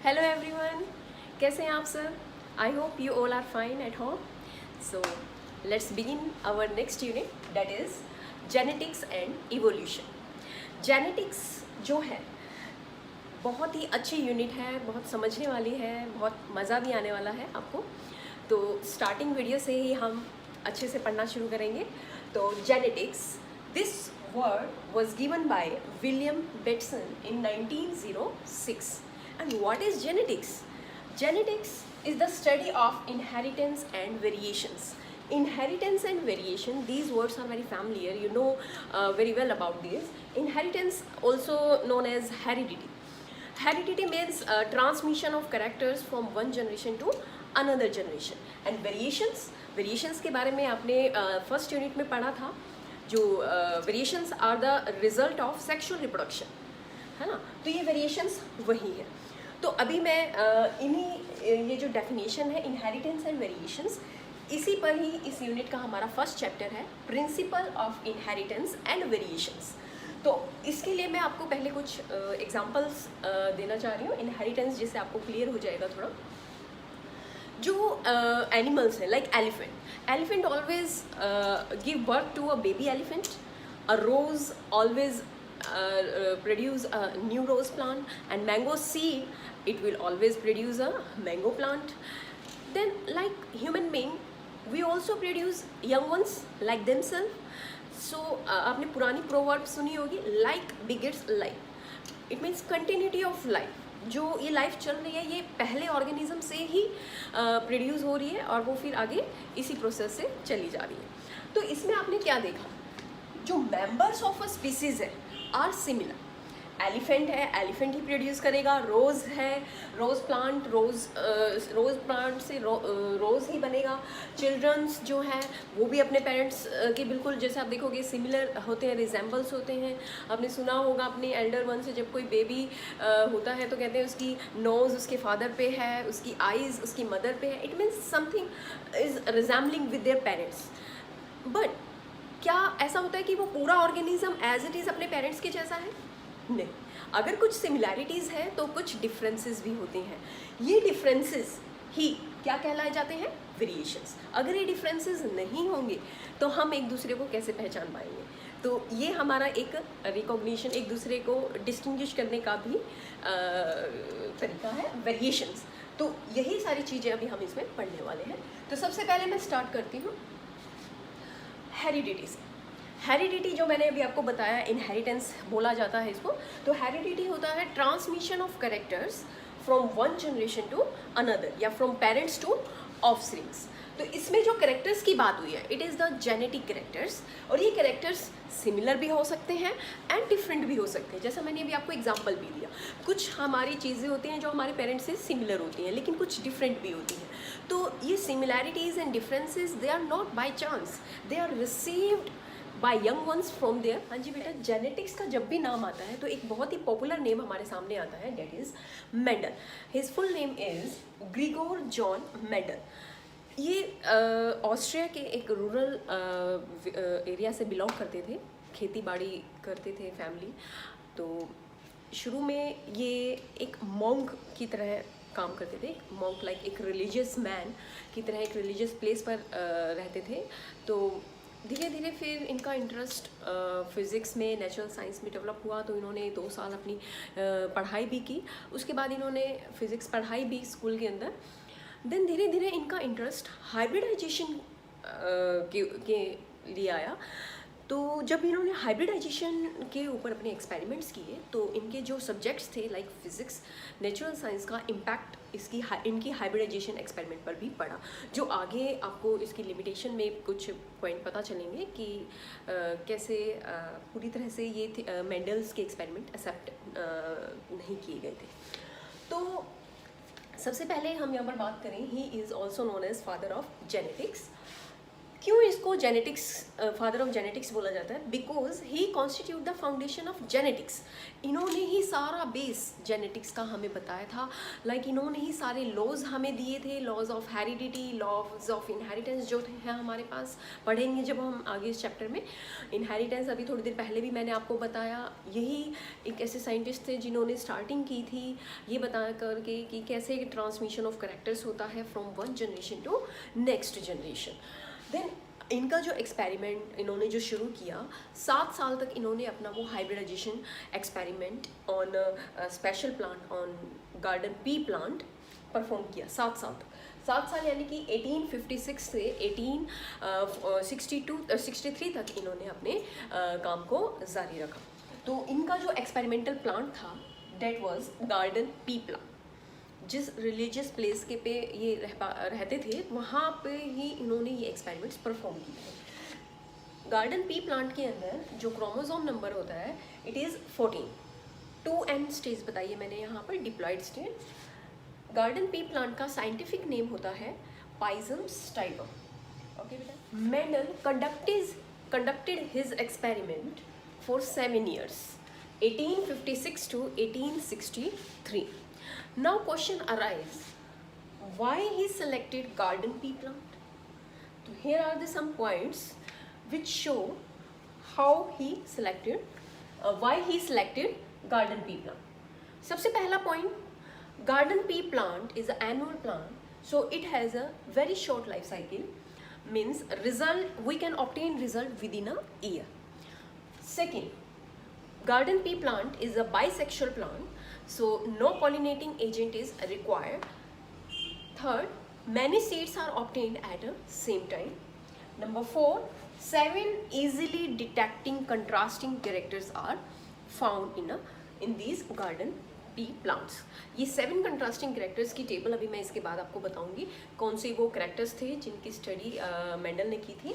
Hello everyone, कैसे हैं आप sir? I hope you all are fine at home. So let's begin our next unit, that is genetics and evolution. Genetics जो है बहुत ही अच्छी unit है, बहुत समझने वाली है, बहुत मज़ा भी आने वाला है आपको. तो स्टार्टिंग वीडियो से ही हम अच्छे से पढ़ना शुरू करेंगे. तो genetics, this word was given by William Bateson in 1906. And what is genetics? Genetics is the study of inheritance and variations. Inheritance and variation, these words are very familiar, you know very well about this. Inheritance, also known as heredity. Heredity means transmission of characters from one generation to another generation. And variations, variations के बारे में आपने first unit में पढ़ा था. जो variations are the result of sexual reproduction, है ना. तो ये वेरिएशंस वही है. तो अभी मैं इन्हीं ये जो डेफिनेशन है इनहेरिटेंस एंड वेरिएशंस, इसी पर ही इस यूनिट का हमारा फर्स्ट चैप्टर है, principle of inheritance and variations. तो इसके लिए मैं आपको पहले कुछ एग्जांपल्स देना चाह रही हूँ इनहेरिटेंस, जिससे आपको क्लियर हो जाएगा थोड़ा. जो एनिमल्स हैं like elephant always give birth to a baby elephant. A rose always produce a new rose plant, and mango seed it will always produce a mango plant. Then like human being, we also produce young ones like themselves. So आपने पुरानी proverb सुनी होगी, like begets like. It means continuity of life. जो ये life चल रही है ये पहले ऑर्गेनिज्म से ही प्रोड्यूस हो रही है और वो फिर आगे इसी प्रोसेस से चली जा रही है. तो इसमें आपने क्या देखा, जो मेंबर्स ऑफ अ स्पीसीज है आर सिमिलर. एलिफेंट है, एलिफेंट ही प्रोड्यूस करेगा. रोज़ है, रोज़ प्लांट से रोज़ ही बनेगा. चिल्ड्रंस जो है वो भी अपने पेरेंट्स के बिल्कुल जैसे आप देखोगे सिमिलर होते हैं, रिजेंबल्स होते हैं. आपने सुना होगा अपने एल्डर वन से, जब कोई बेबी होता है तो कहते हैं उसकी नोज़ उसके फादर पे है, उसकी आइज़ उसकी मदर पे है. It means something is resembling with their parents. But क्या ऐसा होता है कि वो पूरा ऑर्गेनिज्म एज इट इज़ अपने पेरेंट्स के जैसा है? नहीं. अगर कुछ सिमिलैरिटीज़ हैं तो कुछ डिफरेंसेस भी होते हैं. ये डिफरेंसेस ही क्या कहलाए जाते हैं? वेरिएशंस. अगर ये डिफरेंसेस नहीं होंगे तो हम एक दूसरे को कैसे पहचान पाएंगे? तो ये हमारा एक रिकॉग्निशन, एक दूसरे को डिस्टिंग्विश करने का भी तरीका है, वेरिएशंस. तो यही सारी चीज़ें अभी हम इसमें पढ़ने वाले हैं. तो सबसे पहले मैं स्टार्ट करती हूँ हेरिडिटी से. हेरिडिटी जो मैंने अभी आपको बताया, इनहेरिटेंस बोला जाता है इसको. तो हेरिडिटी होता है transmission of characters from one generation to another, या फ्रॉम पेरेंट्स टू ऑफस्प्रिंग्स. तो इसमें जो कैरेक्टर्स की बात हुई है, it is the genetic characters. और ये कैरेक्टर्स सिमिलर भी हो सकते हैं एंड डिफरेंट भी हो सकते हैं. जैसा मैंने अभी आपको एग्जांपल भी दिया, कुछ हमारी चीज़ें होती हैं जो हमारे पेरेंट्स से सिमिलर होती हैं, लेकिन कुछ डिफरेंट भी होती हैं. तो ये similarities and differences, they are not by chance, they are received by young ones from their. हाँ जी बेटा, जेनेटिक्स का जब भी नाम आता है तो एक बहुत ही पॉपुलर नेम हमारे सामने आता है, that is Mendel. His full name is Grigor John Mendel. ये ऑस्ट्रिया के एक रूरल एरिया से बिलोंग करते थे, खेती बाड़ी करते थे फैमिली. तो शुरू में ये एक मॉन्क की तरह काम करते थे. मॉन्क लाइक एक रिलीजियस मैन की तरह एक रिलीजियस प्लेस पर रहते थे. तो धीरे धीरे फिर इनका इंटरेस्ट फिज़िक्स में, नेचुरल साइंस में डेवलप हुआ. तो इन्होंने 2 साल अपनी पढ़ाई भी की. उसके बाद इन्होंने फिज़िक्स पढ़ाई भी स्कूल के अंदर. देन धीरे धीरे इनका इंटरेस्ट हाइब्रिडाइजेशन के लिए आया. तो जब इन्होंने हाइब्रिडाइजेशन के ऊपर अपने एक्सपेरिमेंट्स किए तो इनके जो सब्जेक्ट्स थे लाइक फिज़िक्स, नेचुरल साइंस का इम्पैक्ट इनकी हाइब्रिडाइजेशन एक्सपेरिमेंट पर भी पड़ा. जो आगे आपको इसकी लिमिटेशन में कुछ पॉइंट पता चलेंगे कि कैसे पूरी तरह से ये मेंडल्स के एक्सपेरिमेंट एक्सेप्ट नहीं किए गए थे. तो सबसे पहले हम यहाँ पर बात करें, he is also known as father of genetics. क्यों इसको जेनेटिक्स फादर ऑफ जेनेटिक्स बोला जाता है? Because he constitute the foundation of genetics. इन्होंने ही सारा बेस जेनेटिक्स का हमें बताया था। लाइक इन्होंने ही सारे लॉज हमें दिए थे, laws of heredity, laws of inheritance जो है हमारे पास, पढ़ेंगे जब हम आगे इस चैप्टर में। इनहेरिटेंस अभी थोड़ी देर पहले भी मैंने आपको बताया, यही एक ऐसे साइंटिस्ट थे जिन्होंने स्टार्टिंग की थी ये बता करके कि कैसे ट्रांसमिशन ऑफ कैरेक्टर्स होता है from one generation to next generation. Then इनका जो एक्सपेरिमेंट इन्होंने जो शुरू किया, 7 साल तक इन्होंने अपना वो hybridization experiment on special plant on garden pea plant perform किया। 7 साल तक, 7 साल यानी कि 1856 से 1863 तक इन्होंने अपने काम को जारी रखा। तो इनका जो एक्सपेरिमेंटल प्लांट था that was garden pea plant. जिस रिलीजियस प्लेस के पे ये रहते थे वहाँ पे ही इन्होंने ये एक्सपेरिमेंट्स परफॉर्म किए। गार्डन पी प्लांट के अंदर जो क्रोमोसोम नंबर होता है इट इज़ 14। 2n स्टेज बताइए मैंने यहाँ पर, diploid stage. Garden pea plant का साइंटिफिक नेम होता है पाइजम स्टाइलम। ओके बेटा। Mendel conducted his experiment for 7 years, 1856 to 1863. Now question arises, why he selected garden pea plant? So here are the some points which show how he selected, why he selected garden pea plant. सबसे पहला point, garden pea plant is an annual plant, so it has a very short life cycle, means result we can obtain result within a year. Second, garden pea plant is a bisexual plant, so no pollinating agent is required. Third, many seeds are obtained at a same time. Number 4, 7 easily detecting contrasting characters are found in these garden pea plants. ये 7 contrasting characters की table अभी मैं इसके बाद आपको बताऊंगी कौन से वो characters थे जिनकी स्टडी मेंडल ने की थी।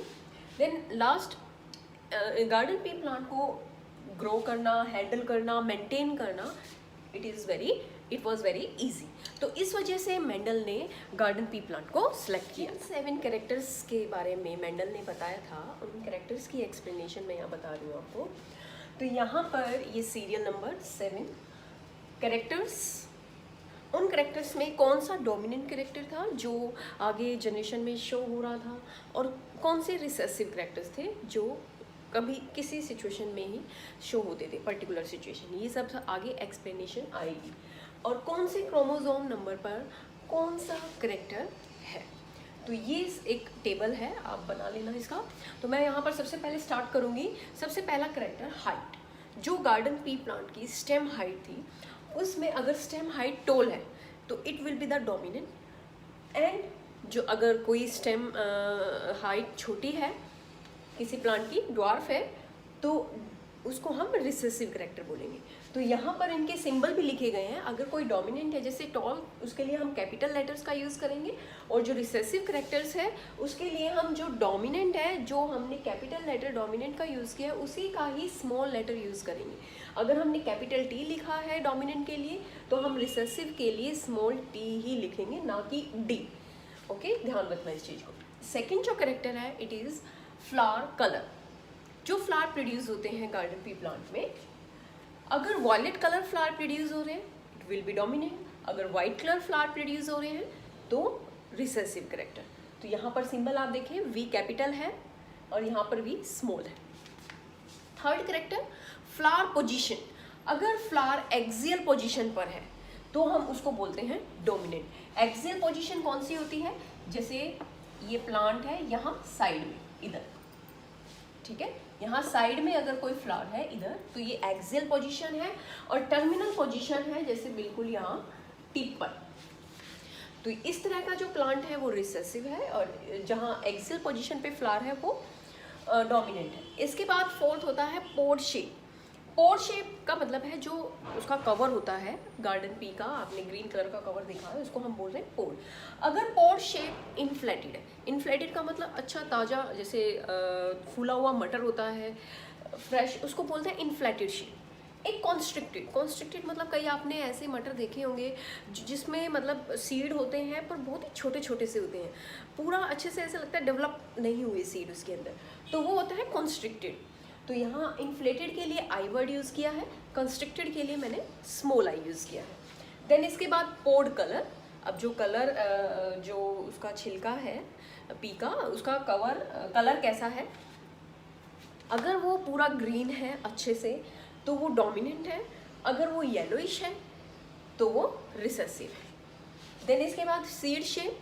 Then last, garden pea plant को ग्रो करना, हैंडल करना, मेंटेन करना इट वॉज वेरी ईजी। तो इस वजह से मेंडल ने गार्डन पी प्लांट को सिलेक्ट किया। 7 कैरेक्टर्स के बारे में मेंडल ने बताया था, उन कैरेक्टर्स की एक्सप्लेनेशन मैं यहाँ बता रही हूँ आपको। तो यहाँ पर ये सीरियल नंबर 7 कैरेक्टर्स, उन कैरेक्टर्स में कौन सा डोमिनेंट कैरेक्टर था जो आगे जनरेशन में शो हो रहा था, और कौन से रिसेसिव कैरेक्टर्स थे जो कभी किसी सिचुएशन में ही शो होते थे, पर्टिकुलर सिचुएशन। ये सब आगे एक्सप्लेनेशन आएगी। और कौन से क्रोमोसोम नंबर पर कौन सा कैरेक्टर है, तो ये एक टेबल है, आप बना लेना इसका। तो मैं यहाँ पर सबसे पहले स्टार्ट करूँगी। सबसे पहला कैरेक्टर हाइट, जो गार्डन पी प्लांट की स्टेम हाइट थी, उसमें अगर स्टेम हाइट टोल है तो it will be the dominant, and जो अगर कोई स्टेम हाइट छोटी है किसी प्लांट की, ड्वार्फ है, तो उसको हम रिसेसिव कैरेक्टर बोलेंगे। तो यहाँ पर इनके सिंबल भी लिखे गए हैं। अगर कोई डोमिनेंट है जैसे टॉल, उसके लिए हम कैपिटल लेटर्स का यूज़ करेंगे, और जो रिसेसिव कैरेक्टर्स है उसके लिए हम जो डोमिनेंट है, जो हमने कैपिटल लेटर डोमिनेंट का यूज़ किया है, उसी का ही स्मॉल लेटर यूज़ करेंगे। अगर हमने कैपिटल टी लिखा है डोमिनेंट के लिए, तो हम रिसेसिव के लिए स्मॉल टी ही लिखेंगे, ना कि डी। ओके, ध्यान रखना इस चीज़ को। सेकेंड जो कैरेक्टर है इट इज़ फ्लावर कलर। जो फ्लावर प्रोड्यूस होते हैं गार्डन पी प्लांट में, अगर वॉयलेट कलर फ्लावर प्रोड्यूस हो रहे हैं इट विल बी डोमिनेंट, अगर वाइट कलर फ्लावर प्रोड्यूस हो रहे हैं तो रिसेसिव कैरेक्टर। तो यहाँ पर सिंबल आप देखें, वी कैपिटल है और यहाँ पर वी स्मॉल है। थर्ड कैरेक्टर फ्लावर पोजीशन, अगर फ्लावर एक्सियल पोजीशन पर है तो हम उसको बोलते हैं डोमिनेंट। एक्सियल पोजीशन कौन सी होती है, जैसे ये प्लांट है यहाँ साइड में, इधर, ठीक है, यहाँ साइड में अगर कोई फ्लावर है इधर, तो ये एक्सियल पोजीशन है, और टर्मिनल पोजीशन है जैसे बिल्कुल यहाँ टिप पर। तो इस तरह का जो प्लांट है वो रिसेसिव है, और जहाँ एक्सियल पोजीशन पे फ्लावर है वो डोमिनेंट है। इसके बाद फोर्थ होता है पोड शेप। पोड शेप का मतलब है जो उसका कवर होता है गार्डन पी का, आपने ग्रीन कलर का कवर देखा है, उसको हम बोल रहे हैं पोड। अगर पोड शेप इनफ्लेटेड है, इनफ्लेटेड का मतलब अच्छा ताज़ा, जैसे फूला हुआ मटर होता है फ्रेश, उसको बोलते हैं इनफ्लेटेड शेप। एक कॉन्स्ट्रिक्टेड मतलब कई आपने ऐसे मटर देखे होंगे जिसमें मतलब सीड होते हैं पर बहुत ही छोटे छोटे से होते हैं, पूरा अच्छे से ऐसा लगता है डेवलप नहीं हुए सीड उसके अंदर, तो वो होता है कॉन्स्ट्रिक्टेड। तो यहाँ इन्फ्लेटेड के लिए आई वर्ड यूज़ किया है, कंस्ट्रिक्टेड के लिए मैंने स्मॉल आई यूज़ किया है। देन इसके बाद पोर्ड कलर। अब जो कलर जो उसका छिलका है पी का, उसका कलर कैसा है, अगर वो पूरा ग्रीन है अच्छे से तो वो डोमिनेंट है, अगर वो येलोइश है तो वो रिसेसिव है। देन इसके बाद सीड शेप,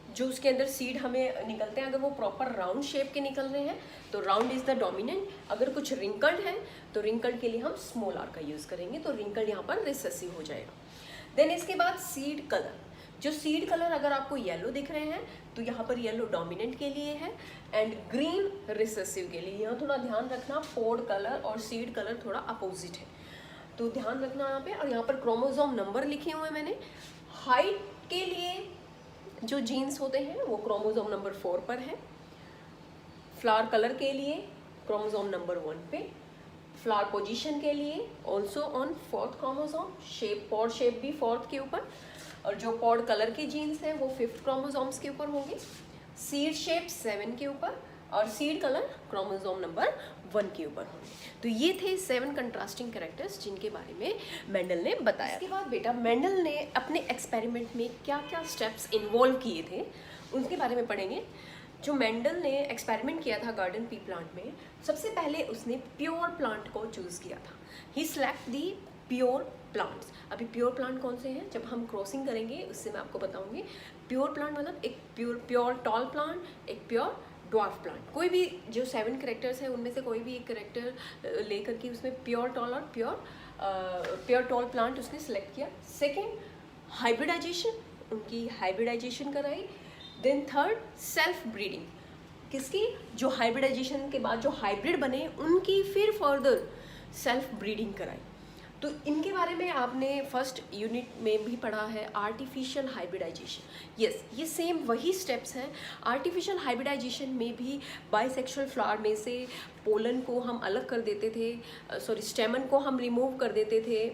जो उसके अंदर सीड हमें निकलते हैं, अगर वो प्रॉपर राउंड शेप के निकल रहे हैं तो राउंड इज़ द डोमिनेंट, अगर कुछ रिंकल्ड है तो रिंकल्ड के लिए हम स्मॉल आर का यूज़ करेंगे, तो रिंकल्ड यहाँ पर रिसेसिव हो जाएगा। देन इसके बाद सीड कलर, जो सीड कलर अगर आपको येलो दिख रहे हैं तो यहाँ पर येलो डोमिनेंट के लिए है एंड ग्रीन रिसेसिव के लिए। यहाँ थोड़ा ध्यान रखना, पोर्ड कलर और सीड कलर थोड़ा अपोजिट है, तो ध्यान रखना यहाँ पे। और यहाँ पर क्रोमोसोम नंबर लिखे हुए हैं मैंने। हाइट के लिए जो जीन्स होते हैं वो क्रोमोसोम नंबर 4 पर है। फ्लावर कलर के लिए क्रोमोसोम नंबर 1 पे। फ्लावर पोजीशन के लिए also on 4th chromosome. Pod shape भी 4th के ऊपर, और जो पॉड कलर के जीन्स हैं वो 5th क्रोमोसोम्स के ऊपर होंगे। सीड शेप 7 के ऊपर, और सीड कलर क्रोमोसोम नंबर 1 के ऊपर होंगे। तो ये थे 7 कंट्रास्टिंग कैरेक्टर्स जिनके बारे में मेंडल ने बताया। इसके बाद बेटा मेंडल ने अपने एक्सपेरिमेंट में क्या क्या स्टेप्स इन्वॉल्व किए थे उनके बारे में पढ़ेंगे। जो मेंडल ने एक्सपेरिमेंट किया था गार्डन पी प्लांट में, सबसे पहले उसने प्योर प्लांट को चूज़ किया था। ही सिलेक्ट दी प्योर प्लांट्स। अभी प्योर प्लांट कौन से हैं, जब हम क्रॉसिंग करेंगे उससे मैं आपको बताऊंगी। प्योर प्लांट मतलब एक प्योर टॉल प्लांट, एक प्योर ड्वार्फ प्लांट। कोई भी जो 7 कैरेक्टर्स हैं उनमें से कोई भी एक कैरेक्टर लेकर के उसमें प्योर टॉल और प्योर टॉल प्लांट उसने सेलेक्ट किया। सेकेंड, हाइब्रिडाइजेशन, उनकी हाइब्रिडाइजेशन कराई। देन थर्ड, सेल्फ ब्रीडिंग, किसकी, जो हाइब्रिडाइजेशन के बाद जो हाइब्रिड बने उनकी फिर फर्दर सेल्फ ब्रीडिंग कराई। तो इनके बारे में आपने फर्स्ट यूनिट में भी पढ़ा है, आर्टिफिशियल हाइब्रिडाइजेशन। यस, ये सेम वही स्टेप्स हैं। आर्टिफिशियल हाइब्रिडाइजेशन में भी बाइसेक्सुअल फ्लावर में से पोलन को हम अलग कर देते थे, स्टेमन को हम रिमूव कर देते थे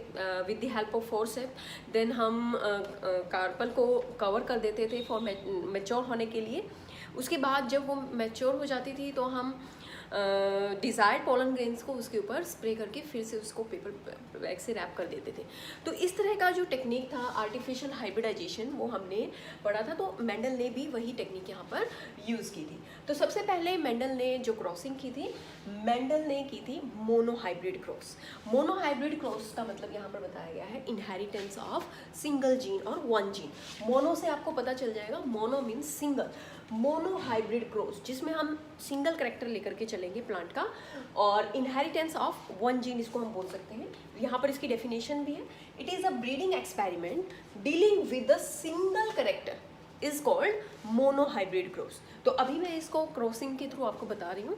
with the help of forceps. Then हम कार्पल को कवर कर देते थे फॉर मैच्योर होने के लिए। उसके बाद जब वो मैच्योर हो जाती थी तो हम डिज़ायर्ड पोलन ग्रेन्स को उसके ऊपर स्प्रे करके फिर से उसको पेपर बैग से रैप कर देते थे। तो इस तरह का जो टेक्निक था आर्टिफिशियल हाइब्रिडाइजेशन वो हमने पढ़ा था। तो मेंडल ने भी वही टेक्निक यहाँ पर यूज़ की थी। तो सबसे पहले मेंडल ने जो क्रॉसिंग की थी, मेंडल ने की थी मोनोहाइब्रिड क्रॉस। मोनोहाइब्रिड क्रॉस का मतलब यहाँ पर बताया गया है इनहेरिटेंस ऑफ सिंगल जीन और 1 जीन। मोनो से आपको पता चल जाएगा, mono means single. Monohybrid cross जिसमें हम सिंगल कैरेक्टर लेकर के चलेंगे प्लांट का, और इनहेरिटेंस ऑफ 1 जीन इसको हम बोल सकते हैं। यहाँ पर इसकी डेफिनेशन भी है, it is a breeding experiment dealing with a single character is called monohybrid cross. तो अभी मैं इसको क्रॉसिंग के थ्रू आपको बता रही हूँ।